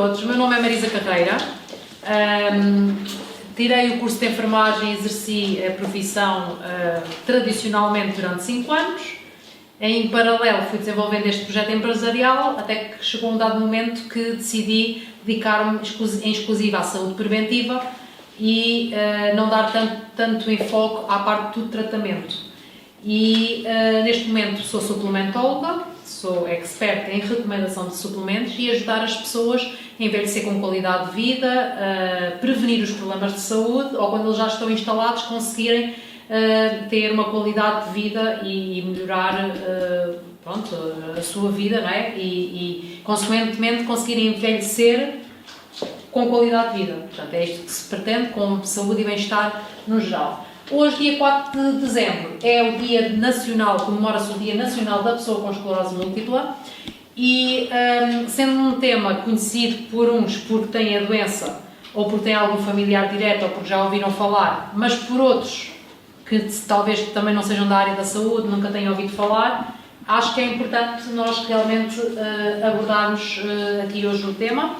todos, o meu nome é Marisa Carreira, tirei o curso de enfermagem e exerci a profissão tradicionalmente durante 5 anos. Em paralelo fui desenvolvendo este projeto empresarial até que chegou um dado momento que decidi dedicar-me em exclusiva à saúde preventiva e não dar tanto enfoque à parte do tratamento. E neste momento sou suplementóloga, sou expert em recomendação de suplementos e ajudar as pessoas a envelhecer com qualidade de vida, a prevenir os problemas de saúde ou quando eles já estão instalados conseguirem ter uma qualidade de vida e melhorar a sua vida, não é? E consequentemente conseguirem envelhecer com qualidade de vida. Portanto, é isto que se pretende com saúde e bem-estar no geral. Hoje, dia 4 de dezembro, é o Dia Nacional, comemora-se o Dia Nacional da Pessoa com Esclerose Múltipla e, sendo um tema conhecido por uns porque têm a doença ou porque têm algum familiar direto ou porque já ouviram falar, mas por outros que talvez também não sejam da área da saúde, nunca tenham ouvido falar, acho que é importante nós realmente abordarmos aqui hoje o tema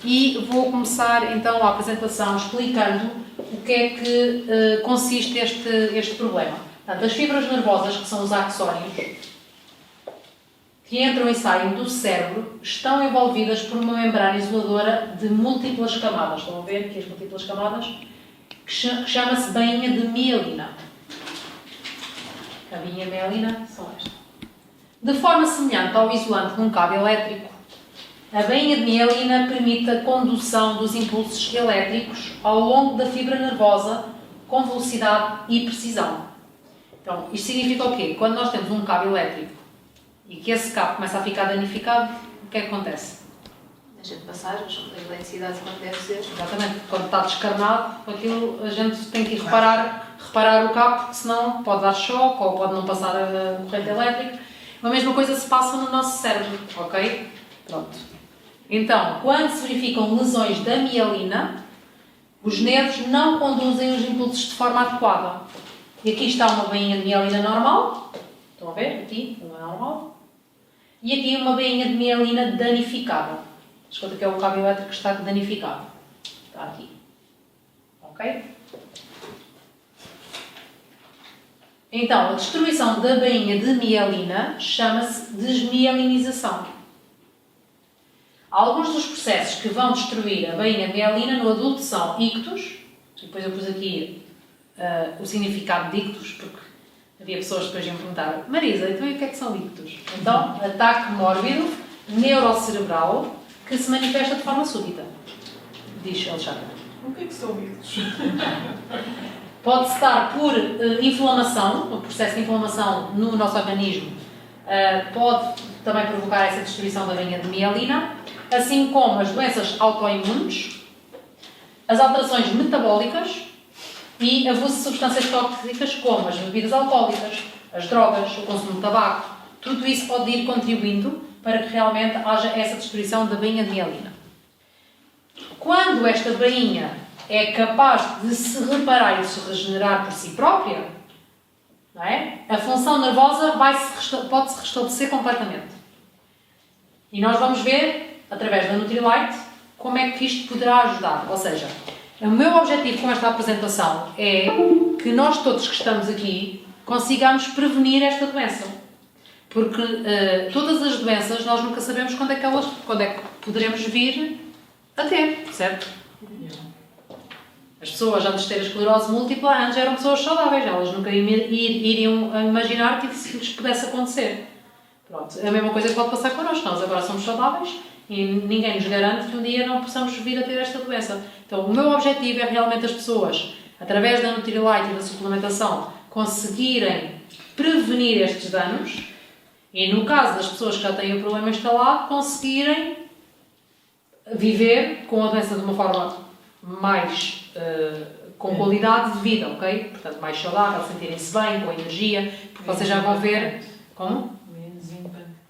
e vou começar então a apresentação explicando o que é que consiste este problema. Portanto, as fibras nervosas, que são os axónios, que entram e saem do cérebro, estão envolvidas por uma membrana isoladora de múltiplas camadas. Estão a ver aqui as múltiplas camadas? Que chama-se bainha de mielina. A bainha de mielina são estas. De forma semelhante ao isolante de um cabo elétrico, a bainha de mielina permite a condução dos impulsos elétricos ao longo da fibra nervosa com velocidade e precisão. Então, isto significa o quê? Quando nós temos um cabo elétrico e que esse cabo começa a ficar danificado, o que é que acontece? Deixa de passar as eletricidades quando deve ser. Exatamente. Quando está descarnado, aquilo a gente tem que ir reparar o cabo, porque senão pode dar choque ou pode não passar a corrente elétrica. A mesma coisa se passa no nosso cérebro, ok? Pronto. Então, quando se verificam lesões da mielina, os nervos não conduzem os impulsos de forma adequada. E aqui está uma bainha de mielina normal. Estão a ver? Aqui, uma normal. E aqui uma bainha de mielina danificada. Escuta que é o cabo elétrico que está danificado. Está aqui. Ok? Então, a destruição da bainha de mielina chama-se desmielinização. Alguns dos processos que vão destruir a bainha de mielina no adulto são ictus. Depois eu pus aqui o significado de ictus, porque havia pessoas que depois iam perguntar: Marisa, então e o que é que são ictus? Então, ataque mórbido neurocerebral que se manifesta de forma súbita. Diz Alexandre. O que é que são ictus? Pode-se dar por inflamação, o processo de inflamação no nosso organismo pode também provocar essa destruição da bainha de mielina, assim como as doenças autoimunes, as alterações metabólicas e abuso de substâncias tóxicas como as bebidas alcoólicas, as drogas, o consumo de tabaco. Tudo isso pode ir contribuindo para que realmente haja essa destruição da bainha de mielina. Quando esta bainha é capaz de se reparar e de se regenerar por si própria, não é? A função nervosa pode-se restabelecer completamente. E nós vamos ver, através da Nutrilite, como é que isto poderá ajudar. Ou seja, o meu objetivo com esta apresentação é que nós todos que estamos aqui consigamos prevenir esta doença. Porque todas as doenças nós nunca sabemos quando é que poderemos vir a ter, certo? As pessoas, antes de ter a esclerose múltipla, antes eram pessoas saudáveis, elas nunca iriam imaginar que isso lhes pudesse acontecer. Pronto, é a mesma coisa que pode passar connosco. Nós agora somos saudáveis e ninguém nos garante que um dia não possamos vir a ter esta doença. Então, o meu objetivo é realmente as pessoas, através da Nutrilite e da suplementação, conseguirem prevenir estes danos e, no caso das pessoas que já têm o problema instalado, conseguirem viver com a doença de uma forma mais com qualidade de vida, ok? Portanto, mais saudável, sentirem-se bem, com energia, porque vocês já vão ver como?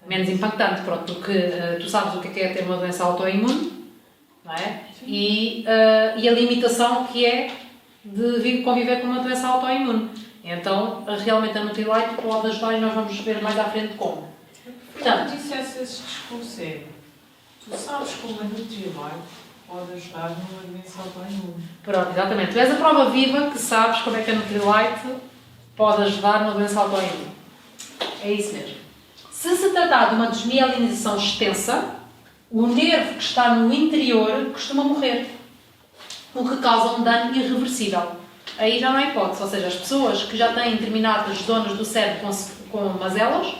Menos impactante, pronto, porque tu sabes o que é ter uma doença autoimune, não é? E a limitação que é de conviver com uma doença autoimune. Então, realmente a Nutrilite pode ajudar e nós vamos ver mais à frente como. Portanto, dissesse esse discurso é: Tu sabes como a Nutrilite pode ajudar numa doença autoimune. Pronto, exatamente. Tu és a prova viva que sabes como é que a Nutrilite pode ajudar numa doença autoimune. É isso mesmo. Se se tratar de uma desmielinização extensa, o nervo que está no interior costuma morrer, o que causa um dano irreversível. Aí já não há hipótese, ou seja, as pessoas que já têm determinadas zonas do cérebro com mazelas,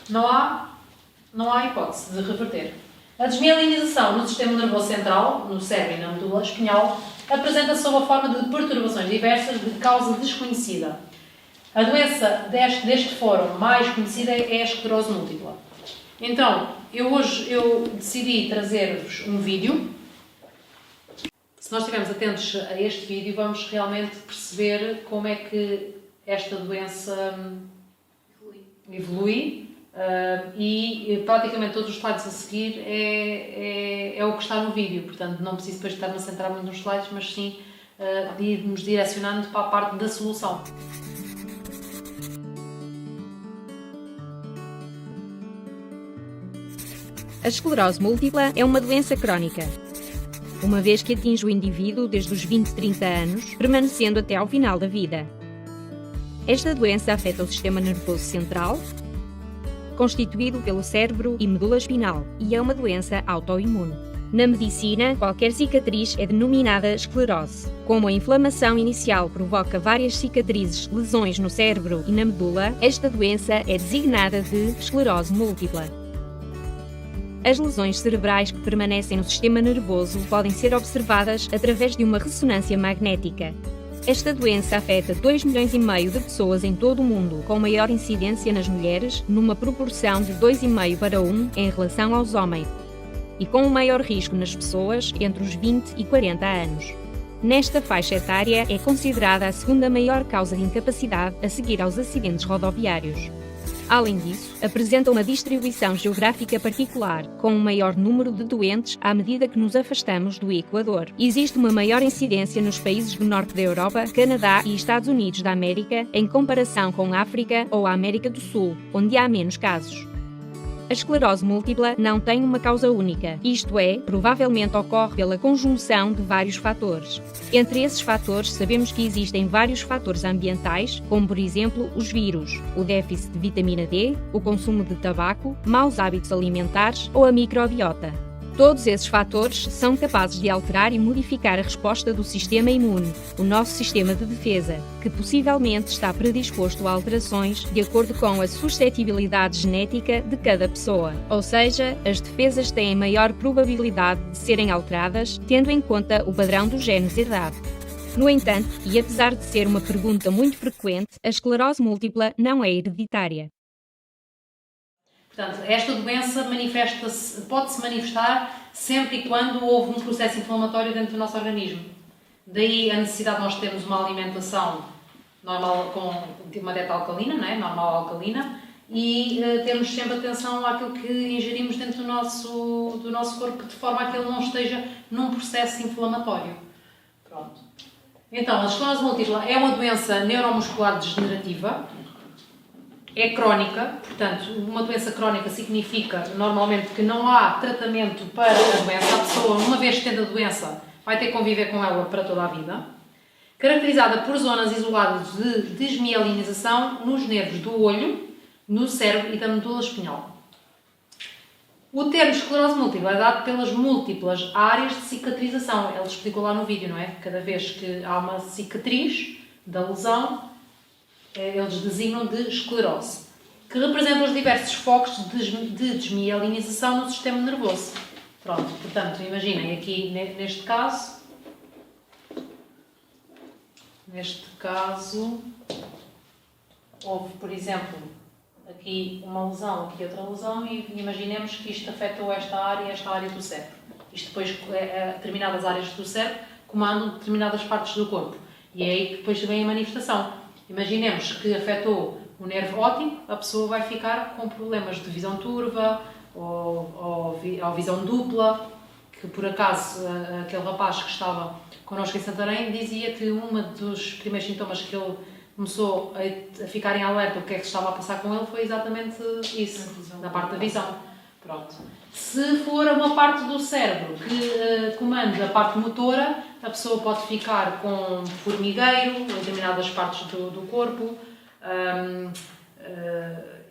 não há hipótese de reverter. A desmielinização no sistema nervoso central, no cérebro e na medula espinhal, apresenta-se sob a forma de perturbações diversas de causa desconhecida. A doença deste fórum mais conhecida é a esclerose múltipla. Então, hoje eu decidi trazer-vos um vídeo. Se nós estivermos atentos a este vídeo, vamos realmente perceber como é que esta doença evolui. E praticamente todos os slides a seguir é o que está no vídeo. Portanto, não preciso depois estar-me a centrar muito nos slides, mas sim irmos direcionando para a parte da solução. A esclerose múltipla é uma doença crónica, uma vez que atinge o indivíduo desde os 20-30 anos, permanecendo até ao final da vida. Esta doença afeta o sistema nervoso central, constituído pelo cérebro e medula espinal, e é uma doença autoimune. Na medicina, qualquer cicatriz é denominada esclerose. Como a inflamação inicial provoca várias cicatrizes, lesões no cérebro e na medula, esta doença é designada de esclerose múltipla. As lesões cerebrais que permanecem no sistema nervoso podem ser observadas através de uma ressonância magnética. Esta doença afeta 2,5 milhões de pessoas em todo o mundo, com maior incidência nas mulheres, numa proporção de 2,5 para 1 em relação aos homens, e com um maior risco nas pessoas entre os 20 e 40 anos. Nesta faixa etária é considerada a segunda maior causa de incapacidade a seguir aos acidentes rodoviários. Além disso, apresenta uma distribuição geográfica particular, com um maior número de doentes à medida que nos afastamos do Equador. Existe uma maior incidência nos países do norte da Europa, Canadá e Estados Unidos da América, em comparação com a África ou a América do Sul, onde há menos casos. A esclerose múltipla não tem uma causa única, isto é, provavelmente ocorre pela conjunção de vários fatores. Entre esses fatores, sabemos que existem vários fatores ambientais, como por exemplo os vírus, o déficit de vitamina D, o consumo de tabaco, maus hábitos alimentares ou a microbiota. Todos esses fatores são capazes de alterar e modificar a resposta do sistema imune, o nosso sistema de defesa, que possivelmente está predisposto a alterações de acordo com a suscetibilidade genética de cada pessoa. Ou seja, as defesas têm maior probabilidade de serem alteradas, tendo em conta o padrão dos genes herdado. No entanto, e apesar de ser uma pergunta muito frequente, a esclerose múltipla não é hereditária. Portanto, esta doença pode-se manifestar sempre e quando houve um processo inflamatório dentro do nosso organismo. Daí a necessidade de nós termos uma alimentação normal, com uma dieta alcalina, não é? Normal alcalina, e termos sempre atenção àquilo que ingerimos dentro do nosso corpo, de forma a que ele não esteja num processo inflamatório. Pronto. Então, a esclerose múltipla é uma doença neuromuscular degenerativa. É crónica, portanto, uma doença crónica significa normalmente que não há tratamento para a doença. A pessoa, uma vez tendo a doença, vai ter que conviver com ela para toda a vida. Caracterizada por zonas isoladas de desmielinização nos nervos do olho, no cérebro e da medula espinhal. O termo esclerose múltipla é dado pelas múltiplas áreas de cicatrização. Ele explicou lá no vídeo, não é? Cada vez que há uma cicatriz da lesão, eles designam de esclerose, que representam os diversos focos de desmielinização no sistema nervoso. Pronto, portanto, imaginem aqui neste caso, houve, por exemplo, aqui uma lesão, aqui outra lesão, e imaginemos que isto afetou esta área do cérebro. Isto depois, determinadas áreas do cérebro comandam determinadas partes do corpo. E é aí que depois vem a manifestação. Imaginemos que afetou o nervo óptico, a pessoa vai ficar com problemas de visão turva ou visão dupla, que por acaso aquele rapaz que estava connosco em Santarém dizia que um dos primeiros sintomas que ele começou a ficar em alerta o que é que estava a passar com ele foi exatamente isso, na parte da visão. Pronto. Se for uma parte do cérebro que comanda a parte motora, a pessoa pode ficar com formigueiro em determinadas partes do corpo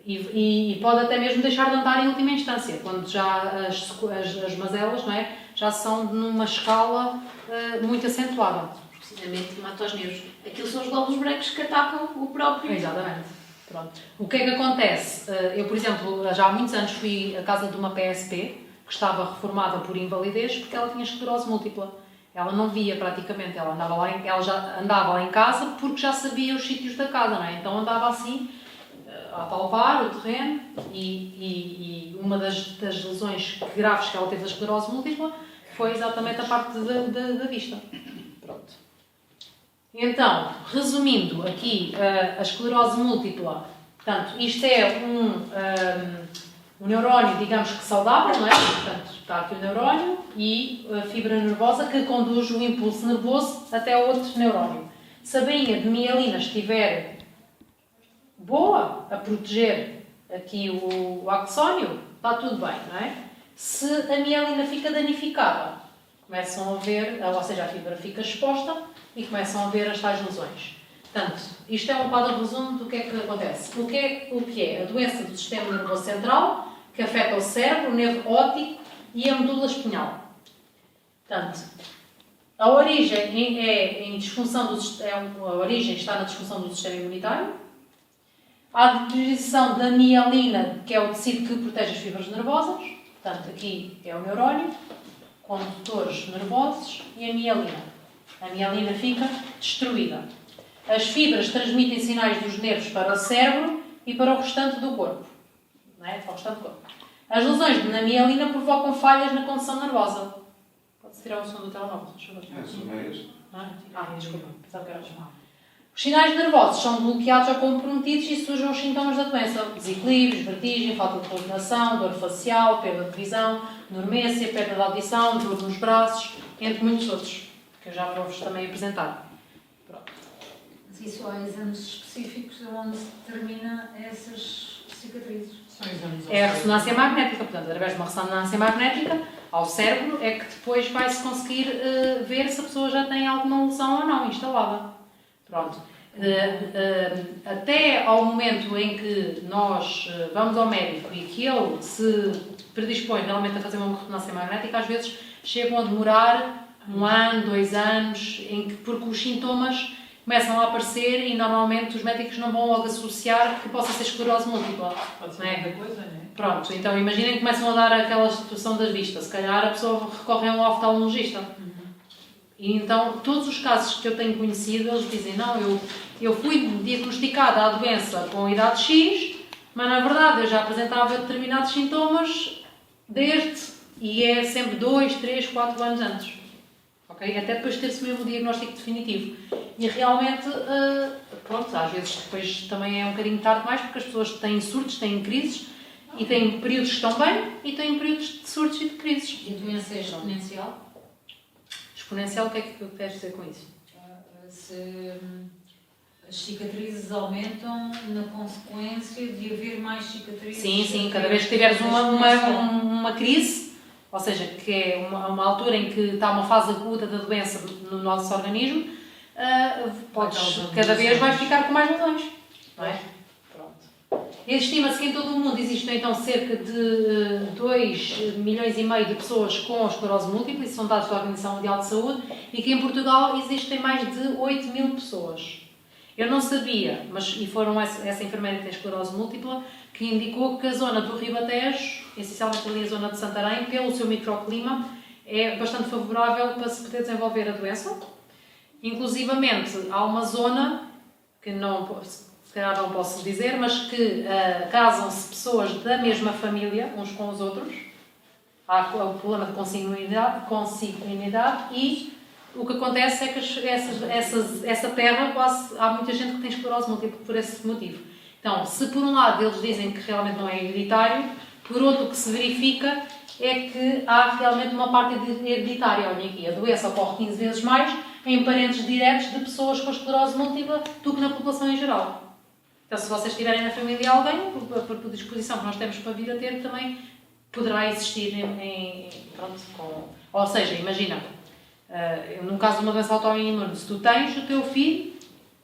e pode até mesmo deixar de andar em última instância, quando já as mazelas, não é, já são numa escala muito acentuada. Precisamente mata os nervos. Aquilo são os glóbulos brancos que atacam o próprio. Exatamente. Pronto. O que é que acontece? Eu, por exemplo, já há muitos anos fui à casa de uma PSP que estava reformada por invalidez porque ela tinha esclerose múltipla. Ela não via praticamente, ela já andava lá em casa porque já sabia os sítios da casa, não é? Então andava assim a palpar o terreno e uma das lesões graves que ela teve da esclerose múltipla foi exatamente a parte da vista. Pronto. Então, resumindo aqui, a esclerose múltipla, portanto, isto é um neurónio, digamos que saudável, não é? Portanto, está aqui o neurónio e a fibra nervosa que conduz o impulso nervoso até ao outro neurónio. Se a bainha de mielina estiver boa a proteger aqui o axónio, está tudo bem, não é? Se a mielina fica danificada, começam a ver, ou seja, a fibra fica exposta e começam a ver as tais lesões. Portanto, isto é um quadro resumo do que é que acontece. O que é a doença do sistema nervoso central, que afeta o cérebro, o nervo óptico e a medula espinhal. Portanto, a origem a origem está na disfunção do sistema imunitário. Há a deposição da mielina, que é o tecido que protege as fibras nervosas. Portanto, aqui é o neurónio, condutores nervosos e a mielina. A mielina fica destruída. As fibras transmitem sinais dos nervos para o cérebro e para o restante do corpo. Não é? Para o restante do corpo. As lesões na mielina provocam falhas na condução nervosa. Pode-se tirar o som do telemóvel, por favor. São meias. Desculpa. Pensava que era chamado. Os sinais nervosos são bloqueados ou comprometidos e surgem os sintomas da doença. Desequilíbrios, vertigem, falta de coordenação, dor facial, perda de visão, dormência, perda de audição, dor nos braços, entre muitos outros, que eu já vou-vos também apresentar. Pronto. Mas isso há exames específicos onde se determina essas cicatrizes? São exames É a ressonância magnética, portanto, através de uma ressonância magnética ao cérebro é que depois vai-se conseguir ver se a pessoa já tem alguma lesão ou não instalada. Pronto. Até ao momento em que nós vamos ao médico e que ele se predispõe realmente a fazer uma ressonância magnética, às vezes chegam a demorar 1 ano, 2 anos, porque os sintomas começam a aparecer e normalmente os médicos não vão logo associar que possa ser esclerose múltipla. Pode ser não é? muita coisa, não é? Pronto, então imaginem que começam a dar aquela situação das vistas. Se calhar a pessoa recorre a um oftalmologista. E então, todos os casos que eu tenho conhecido, eles dizem, não, eu fui diagnosticada a doença com a idade X, mas na verdade eu já apresentava determinados sintomas e é sempre 2, 3, 4 anos antes. Okay? Até depois de ter-se mesmo o diagnóstico definitivo. E realmente, pronto, às vezes depois também é um bocadinho tarde mais, porque as pessoas têm surtos, têm crises, e têm períodos que estão bem, e têm períodos de surtos e de crises. E a doença é exponencial? Exponencial, o que é que queres dizer com isso? Se as cicatrizes aumentam na consequência de haver mais cicatrizes? Sim, cada vez que tiveres uma crise, ou seja, que é uma altura em que está uma fase aguda da doença no nosso organismo, cada vez vai ficar com mais lesões, não é? Pronto. Estima-se que em todo o mundo existem então cerca de 2,5 milhões de pessoas com esclerose múltipla, isso são dados da Organização Mundial de Saúde, e que em Portugal existem mais de 8.000 pessoas. Eu não sabia, e foram essa enfermeira que tem esclerose múltipla, que indicou que a zona do Ribatejo, essencialmente ali a zona de Santarém, pelo seu microclima, é bastante favorável para se poder desenvolver a doença. Inclusivamente, há uma zona, que se calhar não posso dizer, mas que casam-se pessoas da mesma família, uns com os outros. Há o problema de consanguinidade e o que acontece é que essa terra, há muita gente que tem esclerose múltipla por esse motivo. Então, se por um lado eles dizem que realmente não é hereditário, por outro o que se verifica é que há realmente uma parte hereditária. Olhem aqui, a doença ocorre 15 vezes mais em parentes diretos de pessoas com esclerose múltipla do que na população em geral. Então, se vocês tiverem na família alguém, por disposição que nós temos para vir a ter também, poderá existir ou seja, imagina, num caso de uma doença autoimune, se tu tens, o teu filho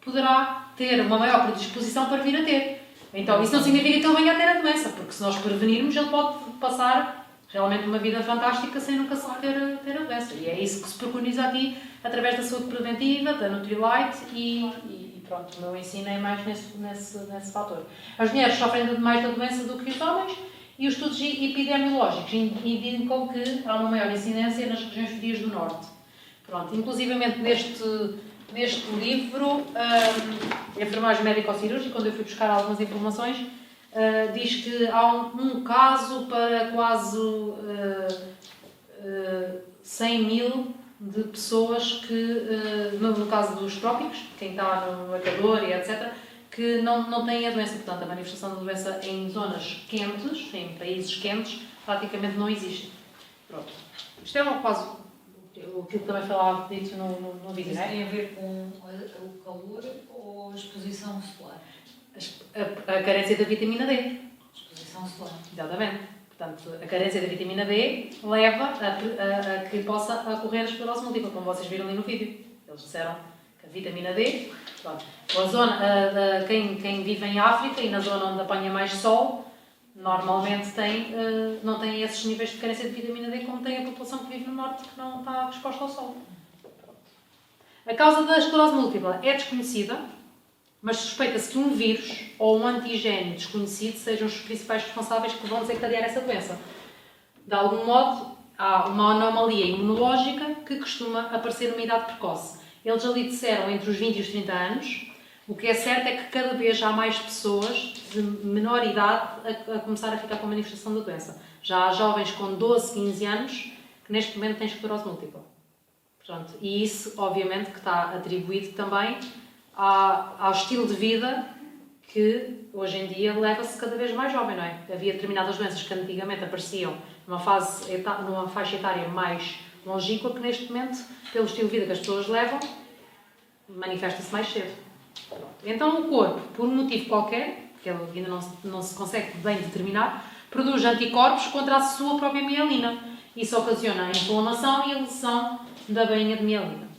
poderá ter uma maior predisposição para vir a ter. Então, isso não significa que ele venha a ter a doença, porque se nós prevenirmos, ele pode passar realmente uma vida fantástica sem nunca se ter a doença. E é isso que se preconiza aqui, através da saúde preventiva, da Nutrilite e pronto, o meu ensino é mais nesse fator. As mulheres sofrem mais da doença do que os homens e os estudos epidemiológicos indicam que há uma maior incidência nas regiões frias do norte. Pronto, inclusivamente neste livro, Enfermagem Médico-Cirúrgica, quando eu fui buscar algumas informações, diz que há um caso para quase 100 mil de pessoas que, no caso dos trópicos, quem está no Equador e etc., que não têm a doença. Portanto, a manifestação da doença em zonas quentes, em países quentes, praticamente não existe. Pronto. Isto é quase o que também falava dito no vídeo, não é? Isso tem a ver com o calor ou a exposição solar? A carência da vitamina D. Exposição solar. Exatamente. Portanto, a carência da vitamina D leva a que possa ocorrer a esclerose múltipla, como vocês viram ali no vídeo. Eles disseram que a vitamina D, pronto, quem vive em África e na zona onde apanha mais sol, normalmente não tem esses níveis de carência de vitamina D como tem a população que vive no norte, que não está exposta ao sol. Pronto. A causa da esclerose múltipla é desconhecida, mas suspeita-se que um vírus ou um antigénio desconhecido sejam os principais responsáveis que vão desencadear essa doença. De algum modo, há uma anomalia imunológica que costuma aparecer numa idade precoce. Eles ali disseram entre os 20 e os 30 anos. O que é certo é que cada vez há mais pessoas de menor idade a começar a ficar com a manifestação da doença. Já há jovens com 12, 15 anos que neste momento têm esclerose múltipla. Portanto, e isso, obviamente, que está atribuído também ao estilo de vida que hoje em dia leva-se cada vez mais jovem, não é? Havia determinadas doenças que antigamente apareciam numa faixa etária mais longínqua, que neste momento, pelo estilo de vida que as pessoas levam, manifesta-se mais cedo. Pronto. Então o corpo, por um motivo qualquer, que ele ainda não se consegue bem determinar, produz anticorpos contra a sua própria mielina. Isso ocasiona a inflamação e a lesão da bainha de mielina.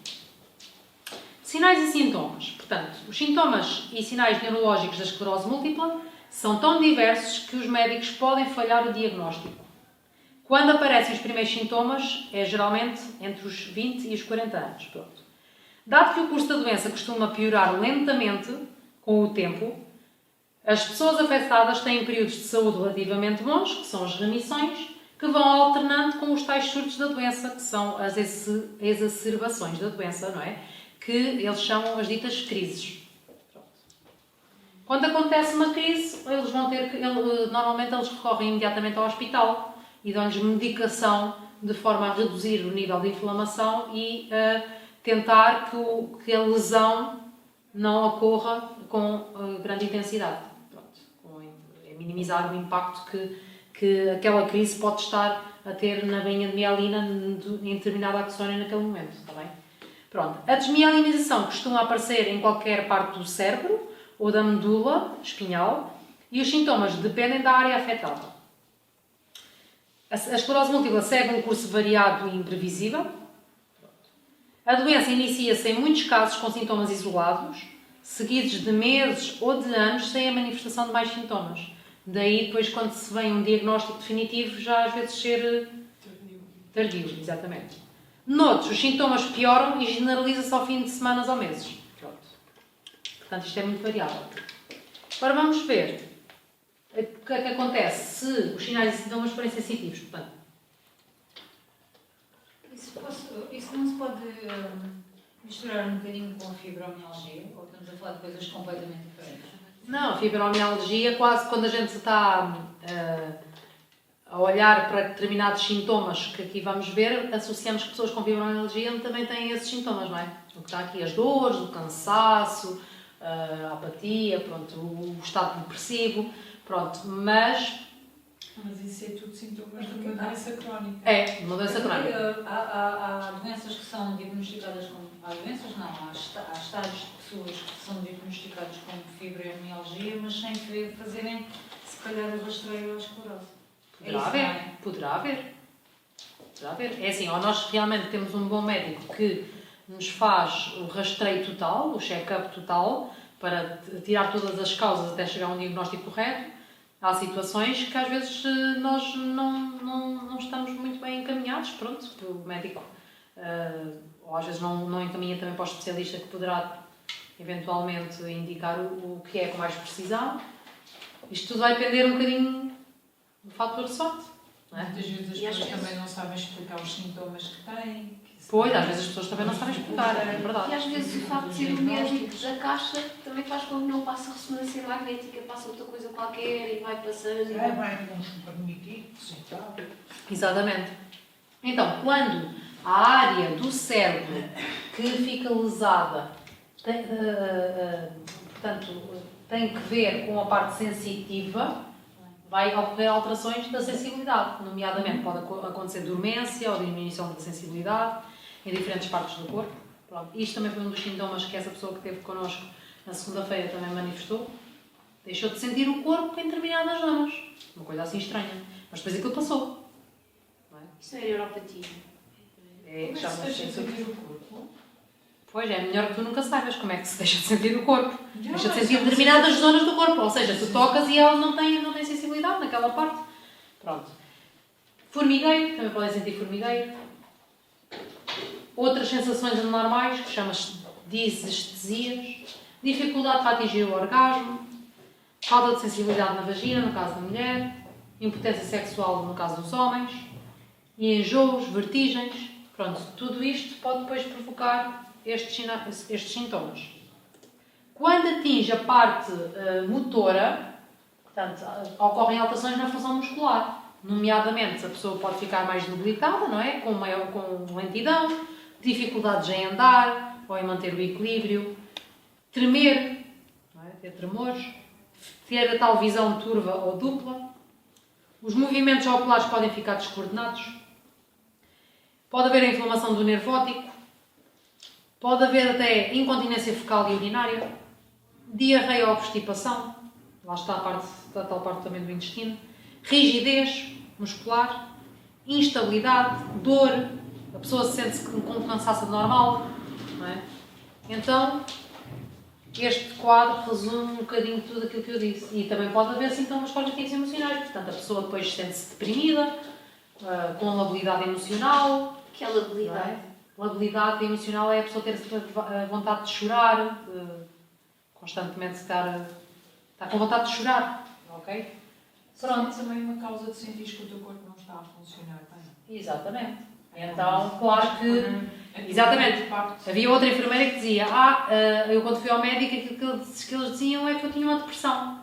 Sinais e sintomas. Portanto, os sintomas e sinais neurológicos da esclerose múltipla são tão diversos que os médicos podem falhar o diagnóstico. Quando aparecem os primeiros sintomas, é geralmente entre os 20 e os 40 anos. Pronto. Dado que o curso da doença costuma piorar lentamente com o tempo, as pessoas afetadas têm períodos de saúde relativamente bons, que são as remissões, que vão alternando com os tais surtos da doença, que são as exacerbações da doença, não é? Que eles chamam as ditas crises. Pronto. Quando acontece uma crise, normalmente eles recorrem imediatamente ao hospital e dão-lhes medicação de forma a reduzir o nível de inflamação e tentar que a lesão não ocorra com grande intensidade. Pronto. Minimizar o impacto que aquela crise pode estar a ter na bainha de mielina em determinada axónia naquele momento. Está bem? Pronto. A desmielinização costuma aparecer em qualquer parte do cérebro ou da medula espinhal e os sintomas dependem da área afetada. A esclerose múltipla segue um curso variado e imprevisível. A doença inicia-se em muitos casos com sintomas isolados, seguidos de meses ou de anos sem a manifestação de mais sintomas. Daí, depois, quando se vem um diagnóstico definitivo, já às vezes ser tardio, exatamente. Noutros, os sintomas pioram e generaliza-se ao fim de semanas ou meses. Pronto. Portanto, isto é muito variável. Agora vamos ver o que é que acontece se os sinais e sintomas forem sensitivos. Portanto, Isso não se pode misturar um bocadinho com a fibromialgia? Ou estamos a falar de coisas completamente diferentes? não, a fibromialgia, quase quando a gente está a olhar para determinados sintomas que aqui vamos ver, associamos que pessoas com fibromialgia também têm esses sintomas, não é? O que está aqui, as dores, o cansaço, a apatia, pronto, o estado depressivo, pronto, mas isso é tudo sintomas de uma doença crónica. é, uma doença crónica. Há doenças que são diagnosticadas como... Há doenças não, há estágios de pessoas que são diagnosticadas como fibromialgia, mas sem fazerem, se calhar, a rastreio ou a esclerose. Poderá isso, haver, não é? poderá haver. Poderá haver. É assim, ou nós realmente temos um bom médico que nos faz o rastreio total, o check-up total, para tirar todas as causas até chegar a um diagnóstico correto. Há situações que às vezes nós não estamos muito bem encaminhados, pronto, o médico, ou às vezes não encaminha também para o especialista que poderá eventualmente indicar o que é com mais precisão. Isto tudo vai depender um bocadinho do fator de sorte, não é? Muitas vezes as E às pessoas vezes- também não sabem explicar os sintomas que têm. Pois, às vezes as pessoas também não sabem explicar, é E verdade. às vezes o facto de ser o médico da caixa também faz com que não passe a ressonância magnética, passa outra coisa qualquer e vai passando. E vai com uns permitidos e tal. Exatamente. Então, quando a área do cérebro que fica lesada portanto, tem que ver com a parte sensitiva, vai ocorrer alterações da sensibilidade. Nomeadamente, pode acontecer dormência ou diminuição da sensibilidade em diferentes partes do corpo. Pronto. Isto também foi um dos sintomas que essa pessoa que esteve connosco na segunda-feira também manifestou. Deixou de sentir o corpo em determinadas zonas. Uma coisa assim estranha. Mas depois aquilo passou. Não é? Isso é neuropatia. É, Como é já que se não deixa de sei. sentir o corpo? Pois é, melhor que tu nunca saibas como é que se deixa de sentir o corpo. Já, Deixa de mas sentir já determinadas sei. zonas do corpo. Ou seja, tu Sim. tocas e ela não tem sensibilidade naquela parte. Pronto. Formigueiro, também podem sentir formigueiro. Outras sensações anormais, que chamam-se disestesias. Dificuldade para atingir o orgasmo. Falta de sensibilidade na vagina, no caso da mulher. Impotência sexual, no caso dos homens. E enjoos, vertigens. Pronto, tudo isto pode depois provocar estes sintomas. Quando atinge a parte motora, portanto, ocorrem alterações na função muscular. Nomeadamente, a pessoa pode ficar mais debilitada, não é? Com lentidão, dificuldades em andar ou em manter o equilíbrio, tremer, não é? Ter tremores, ter a tal visão turva ou dupla. Os movimentos oculares podem ficar descoordenados. Pode haver a inflamação do nervo óptico. Pode haver até incontinência fecal e urinária. Diarreia ou obstipação. Lá está a tal parte também do intestino. Rigidez muscular. Instabilidade. Dor. A pessoa sente-se com cansaço anormal. Não é? Então, este quadro resume um bocadinho tudo aquilo que eu disse. E também pode haver sintomas cognitivos e emocionais. Portanto, a pessoa depois sente-se deprimida, com labilidade emocional. Que é labilidade. Não é? Labilidade emocional é a pessoa ter vontade de chorar, constantemente estar com vontade de chorar. Ok? Pronto. Também uma causa de sentir que o teu corpo não está a funcionar bem. Exatamente. Então, claro que. É Exatamente. impacto. Havia outra enfermeira que dizia: eu quando fui ao médico, aquilo que eles diziam é que eu tinha uma depressão.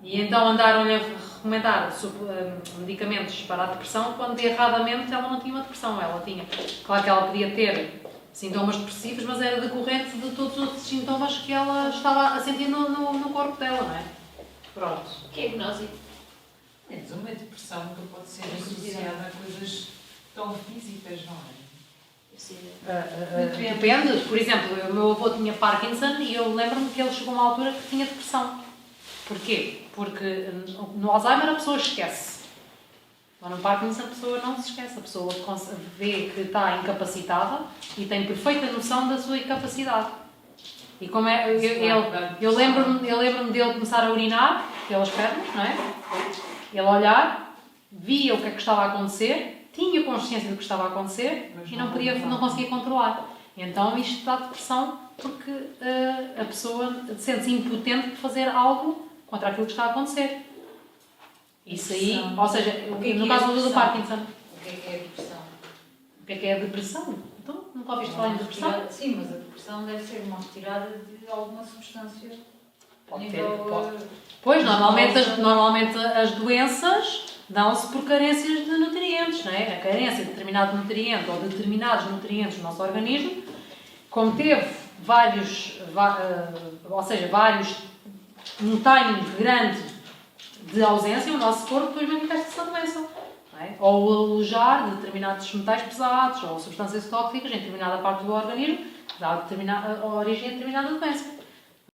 E então andaram-lhe a recomendar medicamentos para a depressão, quando erradamente ela não tinha uma depressão. Ela tinha. Claro que ela podia ter sintomas depressivos, mas era decorrente de todos os outros sintomas que ela estava a sentir no corpo dela, não é? Pronto. Que é gnose. Mas uma depressão nunca pode ser associada a coisas tão físicas, não é? Depende. Por exemplo, o meu avô tinha Parkinson e eu lembro-me que ele chegou a uma altura que tinha depressão. Porquê? Porque no Alzheimer a pessoa esquece. Mas no Parkinson a pessoa não se esquece. A pessoa vê que está incapacitada e tem perfeita noção da sua incapacidade. E como é, eu lembro-me dele começar a urinar pelas pernas, não é? Ele olhar, via o que é que estava a acontecer, tinha consciência do que estava a acontecer Mas e não não conseguia controlar. Então isto dá depressão porque a pessoa sente-se impotente de fazer algo contra aquilo que está a acontecer. Isso aí, Depressão. ou seja, O que é no que é caso do depressão? Parkinson, O que é a depressão? o que é a depressão? Então, nunca ouviste falar em depressão? Sim, mas a depressão deve ser uma retirada de alguma substância. Pode a ter, nível, pode. Pois, normalmente as doenças dão-se por carências de nutrientes, não é? A carência de determinado nutriente ou de determinados nutrientes no nosso organismo, como teve vários, um timing grande de ausência, o nosso corpo depois manifesta-se a doença. Não é? Ou o alojar de determinados metais pesados ou substâncias tóxicas em determinada parte do organismo dá a origem a determinada doença.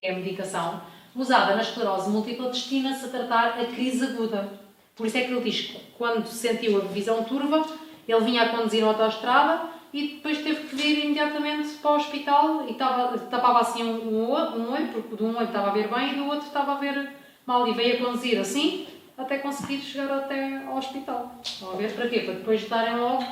É a medicação usada na esclerose múltipla destina-se a tratar a crise aguda. Por isso é que ele diz que quando sentiu a visão turva, ele vinha a conduzir na autoestrada e depois teve que vir imediatamente para o hospital e tapava assim um olho, porque de um olho estava a ver bem e do outro estava a ver mal. E veio a conduzir assim até conseguir chegar até ao hospital. Estão a ver para quê? Para depois darem logo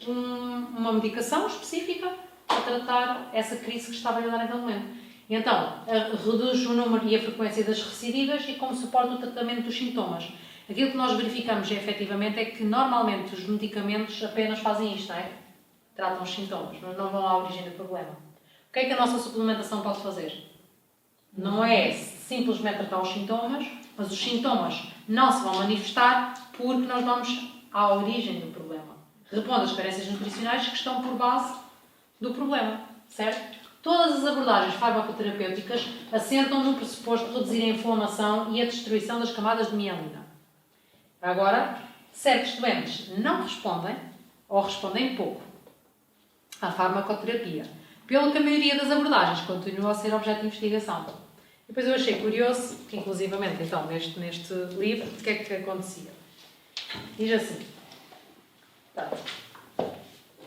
uma medicação específica para tratar essa crise que estava a dar naquele momento. E então, reduz o número e a frequência das recidivas e como suporta o tratamento dos sintomas. Aquilo que nós verificamos efetivamente é que normalmente os medicamentos apenas fazem isto, não é? Tratam os sintomas, mas não vão à origem do problema. O que é que a nossa suplementação pode fazer? Não é simplesmente tratar os sintomas, mas os sintomas não se vão manifestar porque nós vamos à origem do problema. Repondo as carências nutricionais que estão por base do problema, certo? Todas as abordagens farmacoterapêuticas assentam no pressuposto de reduzir a inflamação e a destruição das camadas de mielina. Agora, certos doentes não respondem ou respondem pouco à farmacoterapia, pelo que a maioria das abordagens continua a ser objeto de investigação. E depois eu achei curioso que, inclusivamente, então, neste livro, o que é que acontecia? Diz assim,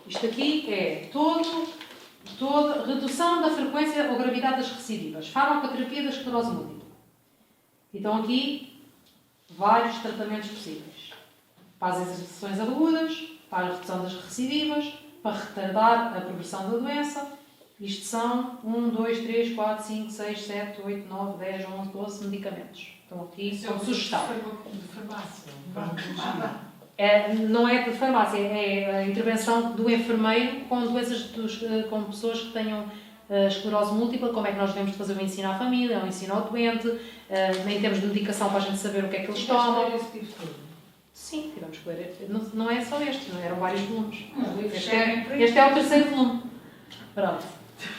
isto aqui é toda redução da frequência ou gravidade das recidivas, farmacoterapia da esclerose múltipla. Então aqui, vários tratamentos possíveis. Para as exerções agudas, para a redução das recidivas, para retardar a progressão da doença. Isto são 1, 2, 3, 4, 5, 6, 7, 8, 9, 10, 11, 12 medicamentos. Estão aqui como sugestão. De farmácia. Não é de farmácia, é a intervenção do enfermeiro com doenças, com pessoas que tenham esclerose múltipla, como é que nós devemos fazer o ensino à família, o ensino ao doente, em termos de medicação para a gente saber o que é que eles tomam. Sim, tivemos que ler. Não é só este, não eram vários volumes. Este é o terceiro volume. Pronto.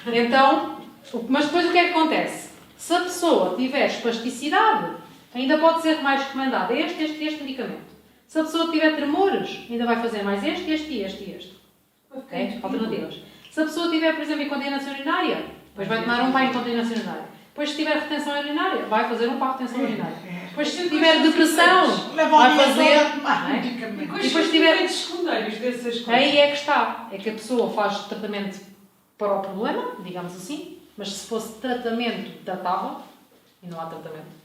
Então, mas depois o que é que acontece? Se a pessoa tiver espasticidade, ainda pode ser mais recomendado este medicamento. Se a pessoa tiver tremores, ainda vai fazer mais este e este. Ok? Alternativas. Se a pessoa tiver, por exemplo, incontinência urinária, depois vai tomar um para a incontinência urinária. Depois, se tiver retenção urinária, vai fazer um para a retenção urinária. Depois, se tiver depressão, vai fazer... E depois, se tiver secundários dessas coisas. Aí é que está. É que a pessoa faz tratamento para o problema, digamos assim, mas se fosse tratamento datável, e não há tratamento.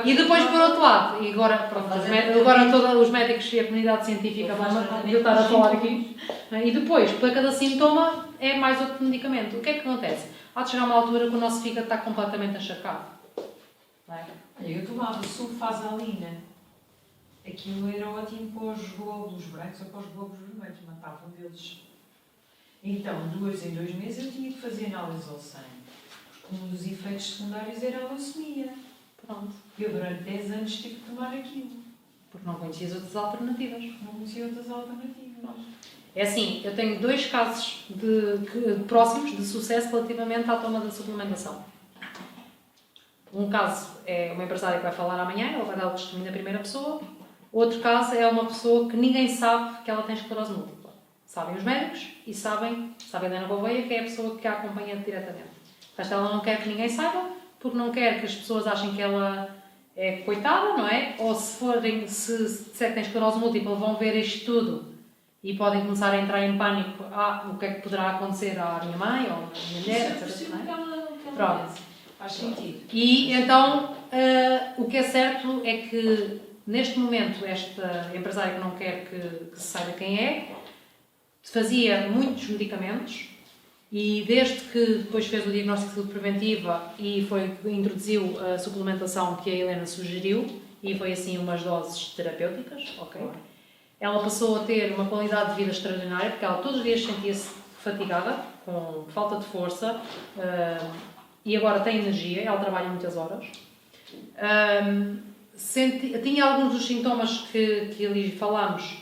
E depois, por outro lado, e agora, pronto, agora todos os médicos e a comunidade científica vão estar a falar aqui, e depois, para cada sintoma, é mais outro medicamento. O que é que acontece? Há de chegar uma altura que o nosso fígado está completamente encharcado. Não é? Eu tomava sulfasalina. Aquilo era ótimo para os glóbulos brancos ou para os glóbulos vermelhos, matava um deles. Então, 2 em 2 meses eu tinha que fazer análise ao sangue. Porque um dos efeitos secundários era a leucemia. Pronto. Eu durante 10 anos tive que tomar aquilo. Porque não conhecias outras alternativas. Não conhecia outras alternativas. É assim, eu tenho 2 casos próximos de sucesso relativamente à toma da suplementação. Um caso é uma empresária que vai falar amanhã, ela vai dar o testemunho da primeira pessoa. Outro caso é uma pessoa que ninguém sabe que ela tem esclerose múltipla. Sabem os médicos e sabe a Helena Gouveia, que é a pessoa que a acompanha diretamente. Mas ela não quer que ninguém saiba, porque não quer que as pessoas achem que ela é coitada, não é? Ou se disser que tem esclerose múltipla, vão ver isto tudo e podem começar a entrar em pânico. O que é que poderá acontecer à minha mãe ou à minha mulher, etc. Pronto. Faz sentido. E então, o que é certo é que, neste momento, esta empresária que não quer que se saiba quem é, fazia muitos medicamentos e desde que depois fez o diagnóstico de saúde preventiva e introduziu a suplementação que a Helena sugeriu, e foi assim umas doses terapêuticas, ok? Ela passou a ter uma qualidade de vida extraordinária, porque ela todos os dias sentia-se fatigada, com falta de força, e agora tem energia, ela trabalha muitas horas. Tinha alguns dos sintomas que ali falámos,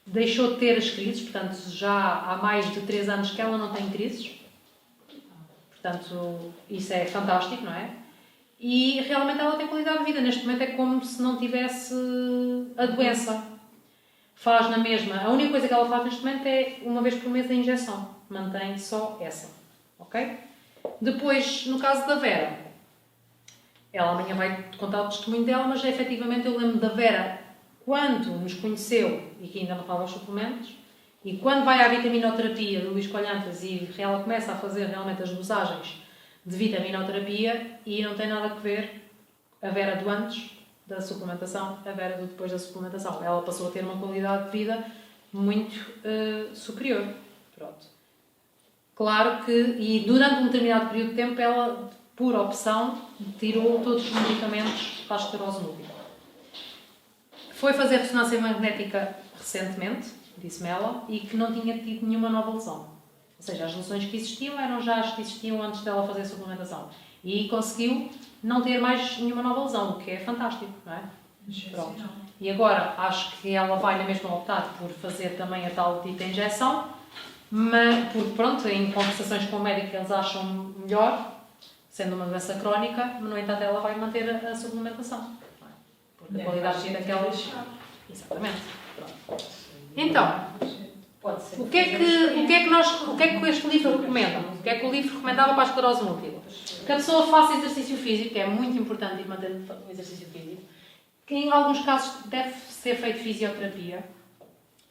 deixou de ter as crises, portanto já há mais de 3 anos que ela não tem crises. Portanto, isso é fantástico, não é? E realmente ela tem qualidade de vida. Neste momento é como se não tivesse a doença. Faz na mesma. A única coisa que ela faz neste momento é uma vez por mês a injeção. Mantém só essa. Ok? Depois, no caso da Vera, ela amanhã vai contar o testemunho dela, mas efetivamente eu lembro da Vera quando nos conheceu, e que ainda não falava os suplementos, e quando vai à vitaminoterapia do Luís Colhantas e ela começa a fazer realmente as dosagens de vitaminoterapia e não tem nada a ver a Vera do antes da suplementação, a Vera do depois da suplementação. Ela passou a ter uma qualidade de vida muito superior. Pronto. Claro que, e durante um determinado período de tempo, ela, por opção, tirou todos os medicamentos para a esclerose múltipla. Foi fazer ressonância magnética recentemente, disse-me ela, e que não tinha tido nenhuma nova lesão. Ou seja, as lesões que existiam eram já as que existiam antes dela fazer a suplementação. E conseguiu não ter mais nenhuma nova lesão, o que é fantástico, não é? Pronto. E agora, acho que ela vai na mesma optar por fazer também a tal dita injeção, mas, porque pronto, em conversações com o médico eles acham melhor, sendo uma doença crónica, mas no entanto ela vai manter a suplementação. Não é? Porque a qualidade de vida que ela... Exatamente. Pronto. Então, Pode ser. o que é que este livro recomenda? O que é que o livro recomendava para a esclerose múltipla? Que a pessoa faça exercício físico, que é muito importante manter o exercício físico, que em alguns casos deve ser feito fisioterapia,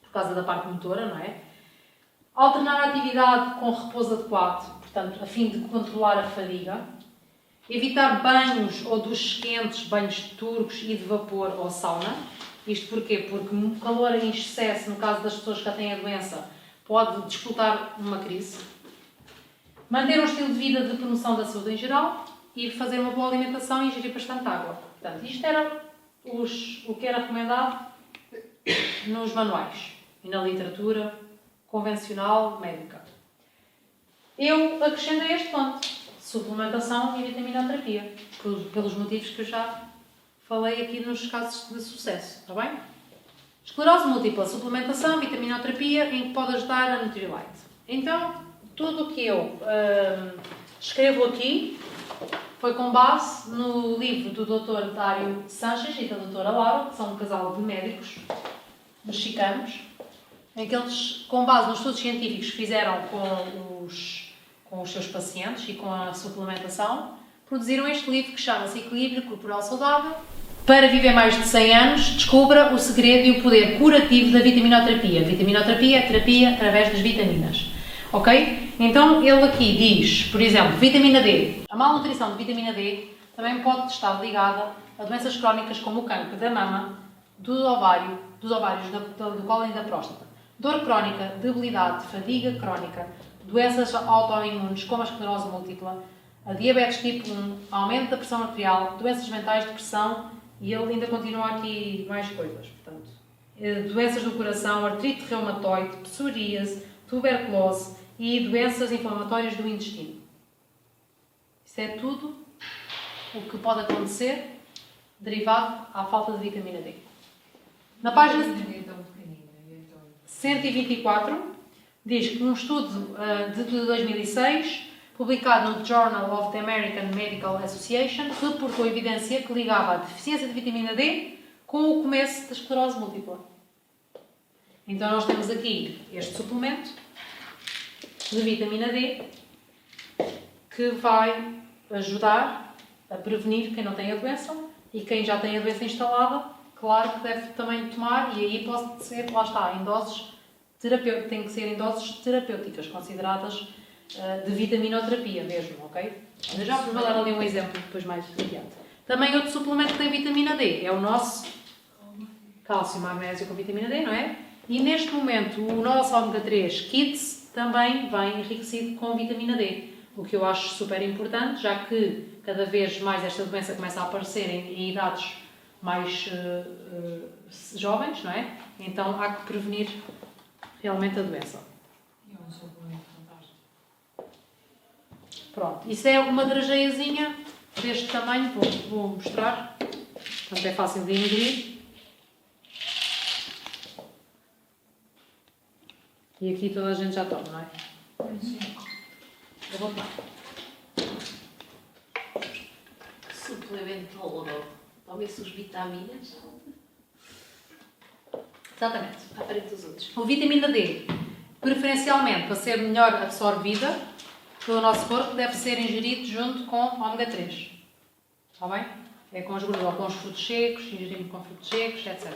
por causa da parte motora, não é? Alternar a atividade com repouso adequado, portanto, a fim de controlar a fadiga. Evitar banhos ou duches quentes, banhos turcos e de vapor ou sauna. Isto porquê? Porque o calor em excesso, no caso das pessoas que já têm a doença, pode disputar uma crise. Manter um estilo de vida de promoção da saúde em geral e fazer uma boa alimentação e ingerir bastante água. Portanto, isto era o que era recomendado nos manuais e na literatura convencional médica. Eu acrescentei este ponto: suplementação e vitaminoterapia, pelos motivos que eu já falei aqui nos casos de sucesso, está bem? Esclerose múltipla, suplementação, vitaminoterapia, em que pode ajudar a Nutrilite. Então, tudo o que eu escrevo aqui foi com base no livro do Dr. Dário Sanches e da Dra. Laura, que são um casal de médicos mexicanos, em que eles, com base nos estudos científicos que fizeram com os seus pacientes e com a suplementação, produziram este livro que chama-se Equilíbrio Corporal Saudável. Para viver mais de 100 anos, descubra o segredo e o poder curativo da vitaminoterapia. Vitaminoterapia é terapia através das vitaminas. Ok? Então, ele aqui diz, por exemplo, vitamina D. A malnutrição de vitamina D também pode estar ligada a doenças crónicas como o cancro da mama, dos ovários, do colo e da próstata. Dor crónica, debilidade, fadiga crónica, doenças autoimunes como a esclerose múltipla, a diabetes tipo 1, aumento da pressão arterial, doenças mentais, depressão, e ele ainda continua aqui mais coisas. Portanto, doenças do coração, artrite reumatoide, psoríase, tuberculose e doenças inflamatórias do intestino. Isso é tudo o que pode acontecer derivado à falta de vitamina D. Na página 124 diz que um estudo de 2006, publicado no Journal of the American Medical Association, reportou evidência que ligava a deficiência de vitamina D com o começo da esclerose múltipla. Então nós temos aqui este suplemento de vitamina D que vai ajudar a prevenir quem não tem a doença, e quem já tem a doença instalada, claro que deve também tomar, e aí pode ser, lá está, em doses terapêuticas, tem que ser em doses terapêuticas, consideradas de vitaminoterapia mesmo, ok? Eu já vou dar ali um exemplo depois mais adiante. Também outro suplemento que tem vitamina D é o nosso cálcio, magnésio com vitamina D, não é? E neste momento o nosso ômega 3 Kids também vem enriquecido com vitamina D, o que eu acho super importante, já que cada vez mais esta doença começa a aparecer em idades mais jovens, não é? Então há que prevenir realmente a doença. É um suplemento fantástico. Pronto, isso é uma drageiazinha deste tamanho, vou mostrar, portanto é fácil de ingerir. E aqui toda a gente já toma, não é? Sim. Eu vou tomar. Suplemento ouro. Talvez os vitaminas. Exatamente. À frente dos outros. A vitamina D, preferencialmente para ser melhor absorvida pelo nosso corpo, deve ser ingerido junto com ômega 3. Está bem? É com as gorduras, ou com os frutos secos, ingerimos com frutos secos, etc.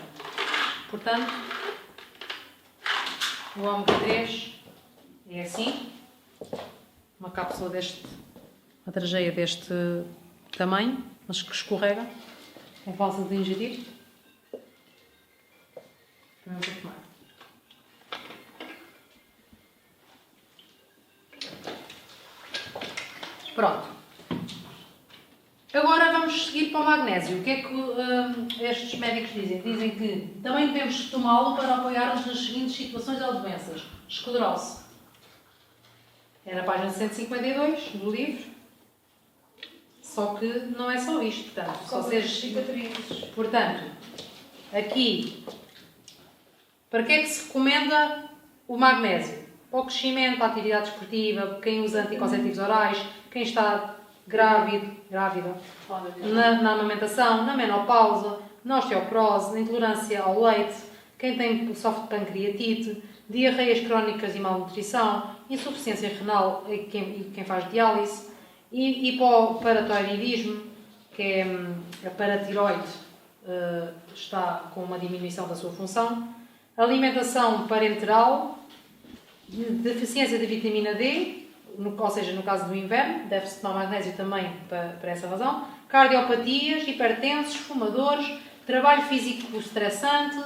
Portanto, o ômega 3 é assim, uma cápsula uma trajeia deste tamanho, mas que escorrega, é fácil de ingerir. Também vou tomar. Pronto. Agora vamos seguir para o magnésio. O que é que estes médicos dizem? Dizem que também devemos tomá-lo para apoiar-nos nas seguintes situações ou doenças. Esclerose. É na página 152 do livro. Só que não é só isto. Portanto, se vocês... cicatrizes. Portanto, aqui, para que é que se recomenda o magnésio? Para o crescimento, para a atividade esportiva, quem usa anticonceptivos orais, quem está grávida, na amamentação, na menopausa, na osteoporose, na intolerância ao leite, quem sofre de pancreatite, diarreias crónicas e malnutrição, insuficiência renal e quem faz diálise, e para o paratiroidismo, que é a paratiroide, está com uma diminuição da sua função, alimentação parenteral, deficiência de vitamina D, ou seja, no caso do inverno, deve-se tomar magnésio também para essa razão, cardiopatias, hipertensos, fumadores, trabalho físico estressante,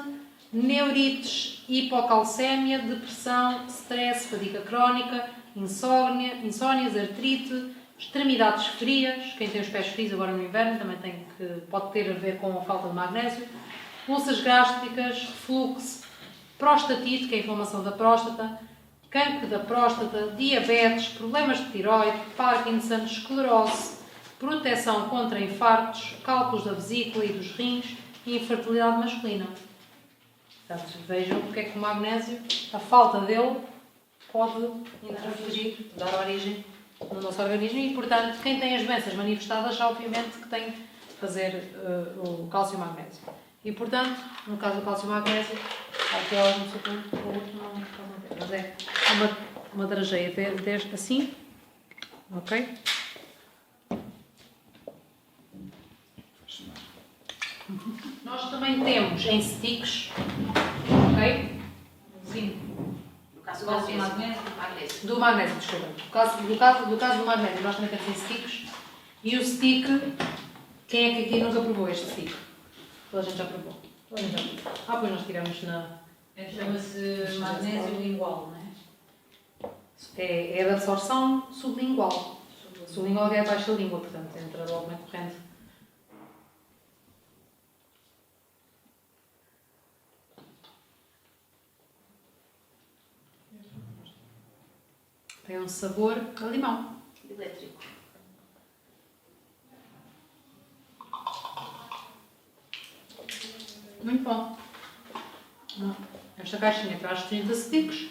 neurites, hipocalcémia, depressão, stress, fadiga crónica, insónias, artrite, extremidades frias, quem tem os pés frios agora no inverno também pode ter a ver com a falta de magnésio, úlceras gástricas, refluxo, prostatite, que é a inflamação da próstata, cancro da próstata, diabetes, problemas de tiroide, Parkinson, esclerose, proteção contra infartos, cálculos da vesícula e dos rins e infertilidade masculina. Portanto, vejam porque é que o magnésio, a falta dele, pode interferir, dar origem no nosso organismo e, portanto, quem tem as doenças manifestadas, obviamente que tem que fazer o cálcio e o magnésio. E, portanto, no caso do cálcio e magnésio, aqui é algum suplemento, o outro não ter, mas é uma trajeia deste assim, ok? Nós também temos em sticks, ok? Sim. No caso Do magnésio. Do magnésio, desculpa. Do caso do magnésio, nós também temos em sticks. E o stick, quem é que aqui nunca provou este stick? Toda a gente já provou. Toda a gente já provou. Pois nós tiramos na... Chama-se magnésio lingual, não é? É da absorção sublingual. Sublingual é abaixo da língua, portanto, entra logo na corrente. Tem um sabor a limão. Elétrico. Muito bom. Esta caixinha traz 30 sticks.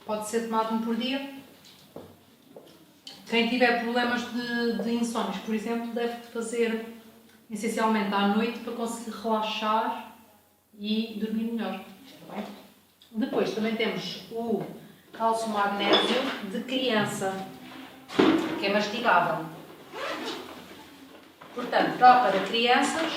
Pode ser tomado um por dia. Quem tiver problemas de insónios, por exemplo, deve fazer essencialmente à noite para conseguir relaxar e dormir melhor. Tá bem? Depois também temos o cálcio magnésio de criança, que é mastigável. Portanto, dá para crianças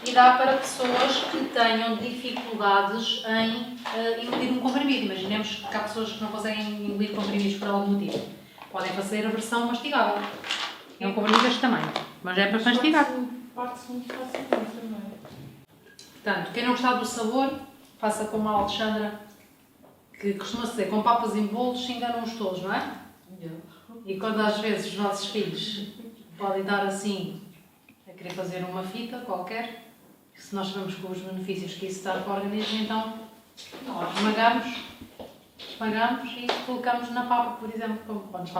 e dá para pessoas que tenham dificuldades em engolir um comprimido. Imaginemos que há pessoas que não conseguem engolir comprimidos por algum motivo. Podem fazer a versão mastigável. É um comprimido deste tamanho, mas é para mastigar. Parte-se muito facilmente também. Portanto, quem não gostar do sabor, faça como a Alexandra, que costuma dizer, com papas em bolos se enganam-os todos, não é? E quando às vezes os nossos filhos podem estar assim, a querer fazer uma fita qualquer, se nós sabemos com os benefícios que isso dá para o organismo, então nós esmagamos e colocamos na papa, por exemplo, nas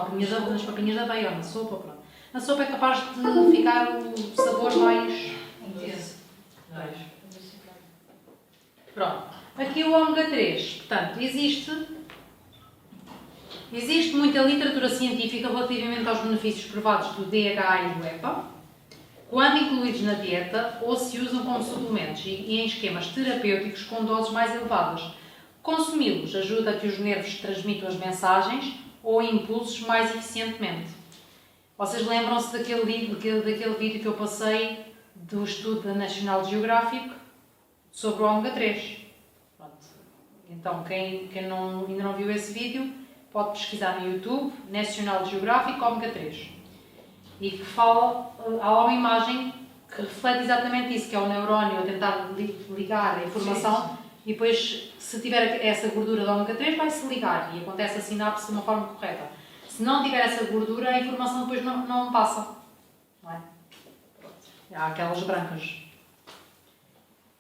papinhas da aveia ou na sopa, pronto. Na sopa é capaz de ficar o sabor mais intenso. Pronto. Aqui o ômega 3. Portanto, existe muita literatura científica relativamente aos benefícios provados do DHA e do EPA, quando incluídos na dieta ou se usam como suplementos e em esquemas terapêuticos com doses mais elevadas. Consumi-los ajuda a que os nervos transmitam as mensagens ou impulsos mais eficientemente. Vocês lembram-se daquele vídeo que eu passei do estudo da National Geographic, sobre o ômega 3. Pronto. Então, quem ainda não viu esse vídeo, pode pesquisar no YouTube, National Geographic ômega 3. E que fala, há lá uma imagem que reflete exatamente isso, que é o neurónio a tentar ligar a informação e depois, se tiver essa gordura de ômega 3, vai-se ligar e acontece a sinapse de uma forma correta. Se não tiver essa gordura, a informação depois não passa. Não é? Há aquelas brancas.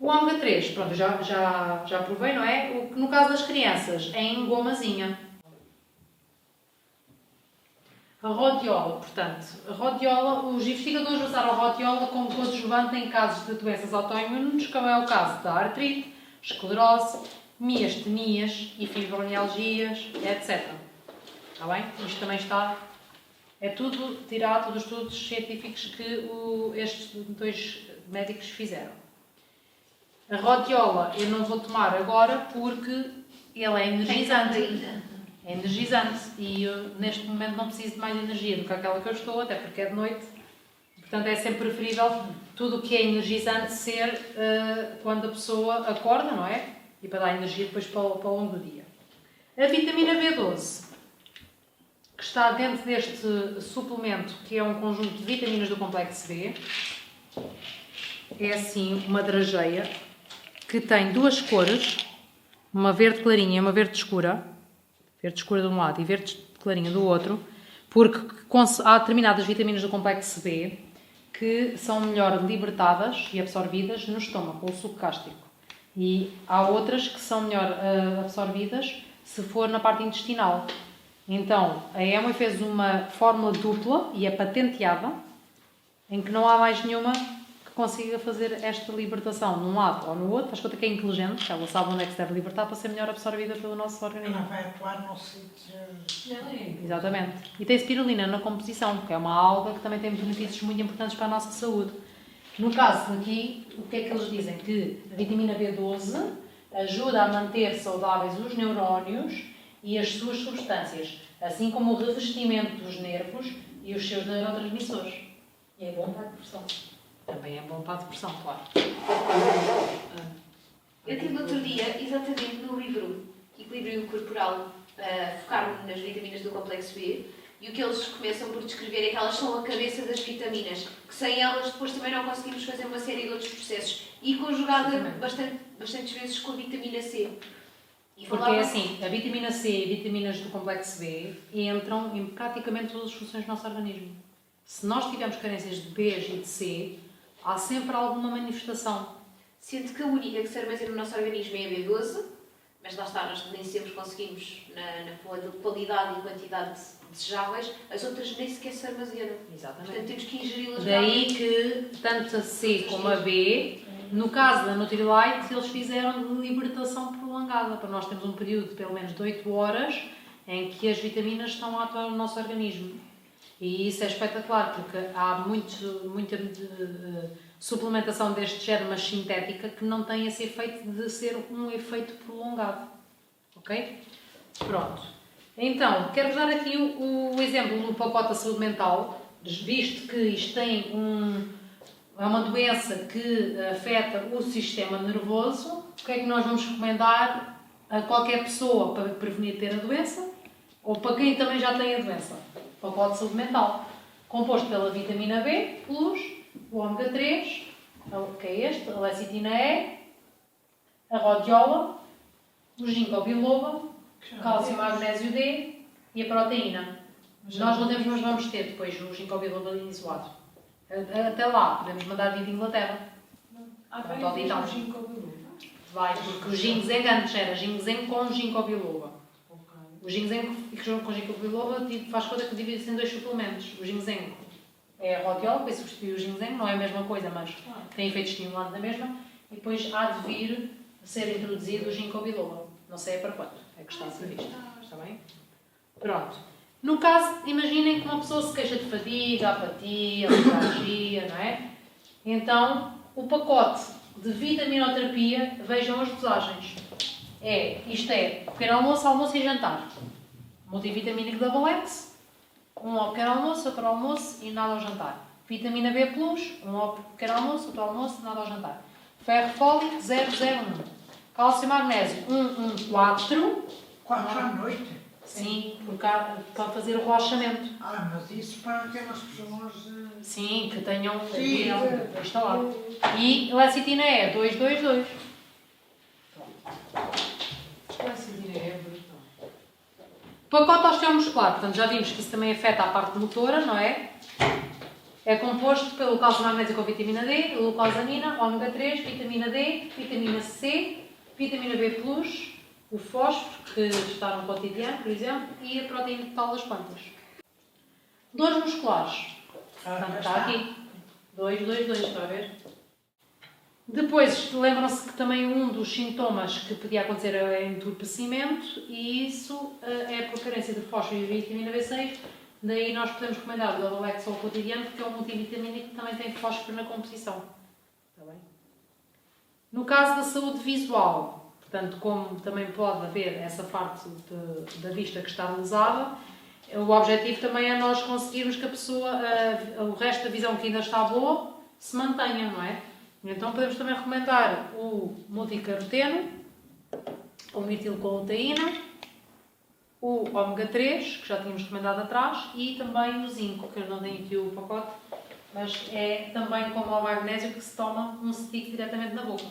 O ômega 3, pronto, já provei, não é? O que no caso das crianças é em gomazinha. A rodiola, portanto, os investigadores usaram a rodiola como coadjuvante em casos de doenças autoimunes, como é o caso da artrite, esclerose, miastenias e fibromialgias, etc. Está bem? Isto também é tudo tirado dos estudos científicos que estes 2 médicos fizeram. A rodiola eu não vou tomar agora porque ela é energizante. É energizante e eu neste momento não preciso de mais energia do que aquela que eu estou, até porque é de noite. Portanto, é sempre preferível tudo o que é energizante ser quando a pessoa acorda, não é? E para dar energia depois para o longo do dia. A vitamina B12, que está dentro deste suplemento, que é um conjunto de vitaminas do complexo B, é assim uma drageia que tem 2 cores, uma verde clarinha e uma verde escura de um lado e verde clarinha do outro, porque há determinadas vitaminas do complexo B que são melhor libertadas e absorvidas no estômago, com o suco gástrico. E há outras que são melhor absorvidas se for na parte intestinal. Então, a Emma fez uma fórmula dupla e é patenteada, em que não há mais nenhuma que consiga fazer esta libertação num lado ou no outro. Acho que é inteligente, ela sabe onde é que se deve libertar para ser melhor absorvida pelo nosso organismo. Ela vai atuar no sítio. Exatamente. E tem spirulina na composição, que é uma alga que também tem benefícios muito importantes para a nossa saúde. No caso aqui, o que é que eles dizem? Que a vitamina B12 ajuda a manter saudáveis os neurónios e as suas substâncias, assim como o revestimento dos nervos e os seus neurotransmissores. E é bom para a depressão. Também é bom para a depressão, claro. Eu tive no outro dia, exatamente no livro Equilíbrio Corporal, focar-me nas vitaminas do complexo B, e o que eles começam por descrever é que elas são a cabeça das vitaminas, que sem elas depois também não conseguimos fazer uma série de outros processos, e conjugada bastantes vezes com a vitamina C. Porque é assim, a vitamina C e vitaminas do complexo B entram em praticamente todas as funções do nosso organismo. Se nós tivermos carências de B e de C, há sempre alguma manifestação. Sendo que a única que se armazena no nosso organismo é a B12, mas lá está, nós nem sempre conseguimos, na qualidade e quantidade desejáveis, as outras nem sequer se armazenam. Exatamente. Portanto, temos que ingeri-las. Daí que tanto a C como a B, no caso da Nutrilite, eles fizeram de libertação prolongada, para nós termos um período de pelo menos de 8 horas em que as vitaminas estão a atuar no nosso organismo. E isso é espetacular, porque há muita suplementação deste género, mas sintética, que não tem esse efeito de ser um efeito prolongado. Ok? Pronto. Então, quero dar aqui o exemplo do pacote da saúde mental, visto que isto tem é uma doença que afeta o sistema nervoso. O que é que nós vamos recomendar a qualquer pessoa para prevenir ter a doença, ou para quem também já tem a doença? Pacote de saúde mental, composto pela vitamina B+, o ômega 3, que é este, a lecitina E, a rodiola, o ginkgo biloba, cálcio, magnésio D e a proteína. Nós não temos, mas vamos ter depois o ginkgo biloba isolado. Até lá, podemos mandar vir de Inglaterra. Vai, porque o ginseng antes era ginseng com ginkgo biloba. O ginseng com ginkgo biloba faz conta que divide-se em 2 suplementos. O ginseng é a rodiola, que substitui o ginseng, não é a mesma coisa, mas tem efeito estimulante na mesma. E depois há de vir a ser introduzido o ginkgo biloba. Não sei para quanto, é que está previsto. Está bem? Pronto. No caso, imaginem que uma pessoa se queixa de fadiga, apatia, letargia, não é? Então, o pacote de vitaminoterapia, vejam as dosagens. Isto é pequeno almoço, almoço e jantar. Multivitamínico Double X, um ao pequeno almoço, outro ao almoço e nada ao jantar. Vitamina B+, um ao pequeno almoço, outro ao almoço, nada ao jantar. Ferro fólico 001. Cálcio e magnésio 114. 4 à noite. Sim, para fazer o relaxamento. Mas isso para aquelas pessoas... Sim, que tenham Sim, instalado. E lecitina é 222. Lecitina é brutal. Pacote osteomuscular, portanto já vimos que isso também afeta a parte motora, não é? É composto pelo cálcio magnésio com vitamina D, glucosamina, ômega 3, vitamina D, vitamina C, vitamina B+, o fósforo, que está no cotidiano, por exemplo, e a proteína total das plantas. Dores musculares. Portanto, está aqui. 222, está a ver? Depois, lembram-se que também um dos sintomas que podia acontecer é entorpecimento, e isso é por carência de fósforo e vitamina B6. Daí nós podemos recomendar o Dololex ao cotidiano, porque é um multivitamínico que também tem fósforo na composição. Está bem? No caso da saúde visual, portanto, como também pode haver essa parte da vista que está lesada, o objetivo também é nós conseguirmos que a pessoa, o resto da visão que ainda está boa, se mantenha, não é? Então podemos também recomendar o multicaroteno, o metilcoloteína, o ômega 3, que já tínhamos recomendado atrás, e também o zinco, que eu não tenho aqui o pacote, mas é também como o magnésio que se toma um stick diretamente na boca.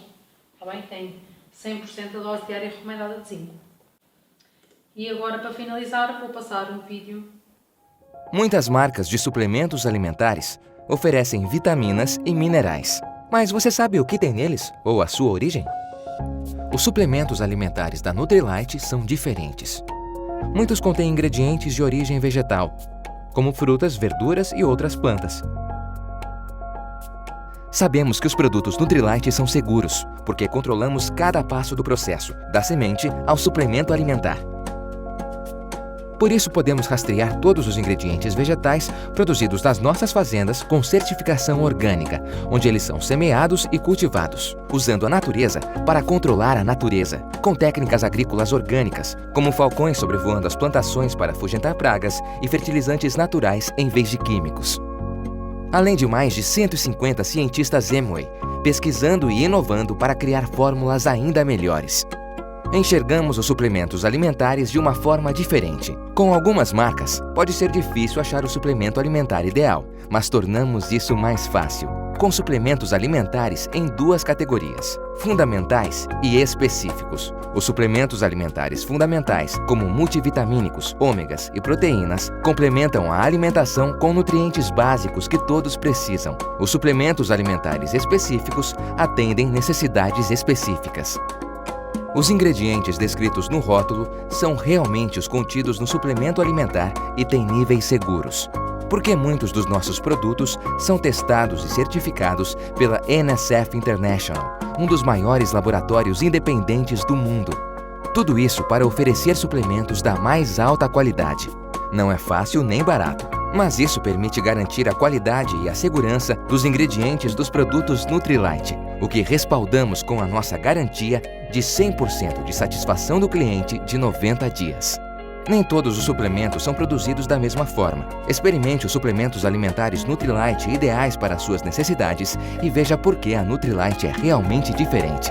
Está bem? Tem 100% da dose diária recomendada de zinco. E agora, para finalizar, vou passar um vídeo. Muitas marcas de suplementos alimentares oferecem vitaminas e minerais. Mas você sabe o que tem neles ou a sua origem? Os suplementos alimentares da Nutrilite são diferentes. Muitos contêm ingredientes de origem vegetal, como frutas, verduras e outras plantas. Sabemos que os produtos Nutrilite são seguros, porque controlamos cada passo do processo, da semente ao suplemento alimentar. Por isso, podemos rastrear todos os ingredientes vegetais produzidos nas nossas fazendas com certificação orgânica, onde eles são semeados e cultivados, usando a natureza para controlar a natureza, com técnicas agrícolas orgânicas, como falcões sobrevoando as plantações para afugentar pragas e fertilizantes naturais em vez de químicos. Além de mais de 150 cientistas Amway, pesquisando e inovando para criar fórmulas ainda melhores. Enxergamos os suplementos alimentares de uma forma diferente. Com algumas marcas, pode ser difícil achar o suplemento alimentar ideal, mas tornamos isso mais fácil, com suplementos alimentares em duas categorias: fundamentais e específicos. Os suplementos alimentares fundamentais, como multivitamínicos, ômegas e proteínas, complementam a alimentação com nutrientes básicos que todos precisam. Os suplementos alimentares específicos atendem necessidades específicas. Os ingredientes descritos no rótulo são realmente os contidos no suplemento alimentar e têm níveis seguros, porque muitos dos nossos produtos são testados e certificados pela NSF International, um dos maiores laboratórios independentes do mundo. Tudo isso para oferecer suplementos da mais alta qualidade. Não é fácil nem barato, mas isso permite garantir a qualidade e a segurança dos ingredientes dos produtos Nutrilite, o que respaldamos com a nossa garantia de 100% de satisfação do cliente de 90 dias. Nem todos os suplementos são produzidos da mesma forma. Experimente os suplementos alimentares Nutrilite ideais para suas necessidades e veja por que a Nutrilite é realmente diferente.